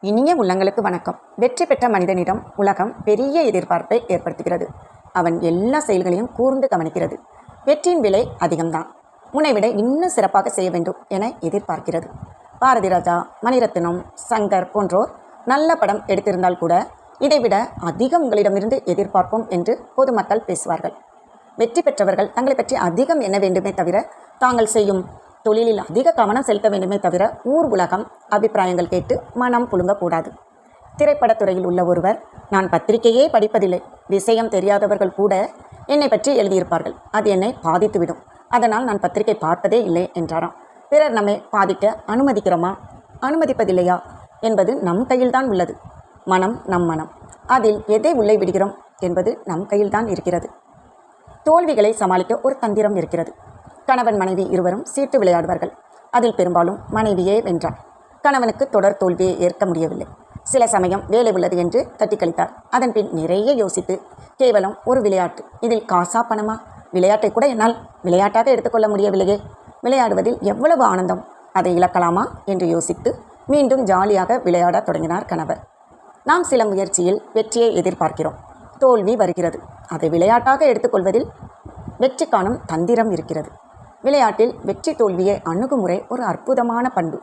இனிய உள்ளங்களுக்கு வணக்கம். வெற்றி பெற்ற மனிதனிடம் உலகம் பெரிய எதிர்பார்ப்பை ஏற்படுத்துகிறது. அவன் எல்லா செயல்களையும் கூர்ந்து கவனிக்கிறது. வெற்றியின் விலை அதிகம்தான். முன்னை விட இன்னும் சிறப்பாக செய்ய வேண்டும் என எதிர்பார்க்கிறது. பாரதி ராஜா, மணிரத்னம், சங்கர் போன்றோர் நல்ல படம் எடுத்திருந்தால் கூட இதைவிட அதிகம் உங்களிடமிருந்து எதிர்பார்ப்போம் என்று பொதுமக்கள் பேசுவார்கள். வெற்றி பெற்றவர்கள் தங்களை பற்றி அதிகம் எண்ண வேண்டுமே தவிர, தாங்கள் செய்யும் தொழிலில் அதிக கவனம் செலுத்த வேண்டுமே தவிர ஊர் உலகம் அபிப்பிராயங்கள் கேட்டு மனம் புழுங்கக்கூடாது. திரைப்படத்துறையில் உள்ள ஒருவர், நான் பத்திரிகையே படிப்பதில்லை, விஷயம் தெரியாதவர்கள் கூட என்னை பற்றி எழுதியிருப்பார்கள், அது என்னை பாதித்துவிடும், அதனால் நான் பத்திரிகை பார்ப்பதே இல்லை என்றாராம். பிறர் நம்மை பாதிக்க அனுமதிக்கிறோமா, அனுமதிப்பதில்லையா என்பது நம் கையில்தான் உள்ளது. மனம் நம் மனம், அதில் எதை உள்ளே விடுகிறோம் என்பது நம் கையில்தான் இருக்கிறது. தோல்விகளை சமாளிக்க ஒரு தந்திரம் இருக்கிறது. கணவன் மனைவி இருவரும் சீட்டு விளையாடுவார்கள். அதில் பெரும்பாலும் மனைவியே வென்றார். கணவனுக்கு தொடர் தோல்வியை ஏற்க முடியவில்லை. சில சமயம் வேலை உள்ளது என்று தட்டி கழித்தார். அதன் பின் நிறைய யோசித்து, கேவலம் ஒரு விளையாட்டு, இதில் காசா பணமா, விளையாட்டை கூட என்னால் விளையாட்டாக எடுத்துக்கொள்ள முடியவில்லையே, விளையாடுவதில் எவ்வளவு ஆனந்தம், அதை இழக்கலாமா என்று யோசித்து மீண்டும் ஜாலியாக விளையாட தொடங்கினார் கணவர். நாம் சில முயற்சியில் வெற்றியை எதிர்பார்க்கிறோம். தோல்வி வருகிறது. அதை விளையாட்டாக எடுத்துக்கொள்வதில் வெற்றி காணும் தந்திரம் இருக்கிறது. விளையாட்டில் வெற்றி தோல்வியை அணுகுமுறை ஒரு அற்புதமான பண்பு.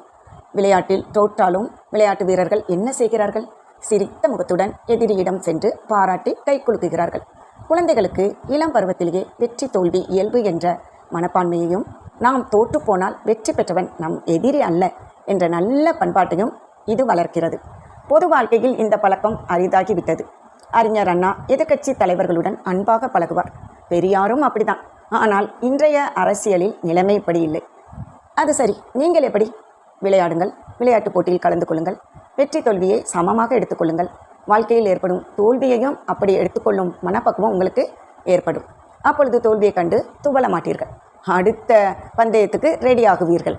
விளையாட்டில் தோற்றாலும் விளையாட்டு வீரர்கள் என்ன செய்கிறார்கள்? சிரித்த முகத்துடன் எதிரியிடம் சென்று பாராட்டி கை குலுக்குகிறார்கள். குழந்தைகளுக்கு இளம் பருவத்திலேயே வெற்றி தோல்வி இயல்பு என்ற மனப்பான்மையையும், நாம் தோற்று போனால் வெற்றி பெற்றவன் நம் எதிரி அல்ல என்ற நல்ல பண்பாட்டையும் இது வளர்க்கிறது. பொது வாழ்க்கையில் இந்த பழக்கம் அரிதாகிவிட்டது. அறிஞர் அண்ணா எதிர்க்கட்சி தலைவர்களுடன் அன்பாக பழகுவார். பெரியாரும் அப்படிதான். ஆனால் இன்றைய அரசியலில் நிலைமை இப்படி இல்லை. அது சரி, நீங்கள் எப்படி? விளையாடுங்கள், விளையாட்டுப் போட்டியில் கலந்து கொள்ளுங்கள், வெற்றி தோல்வியை சமமாக எடுத்துக்கொள்ளுங்கள். வாழ்க்கையில் ஏற்படும் தோல்வியையும் அப்படி எடுத்துக்கொள்ளும் மனப்பக்குவம் உங்களுக்கு ஏற்படும். அப்பொழுது தோல்வியை கண்டு துவள மாட்டீர்கள். அடுத்த பந்தயத்துக்கு ரெடி ஆகுவீர்கள்.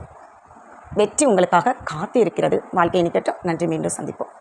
வெற்றி உங்களுக்காக காத்து இருக்கிறது. வாழ்க்கையை நிற்கட்டும். நன்றி. மீண்டும் சந்திப்போம்.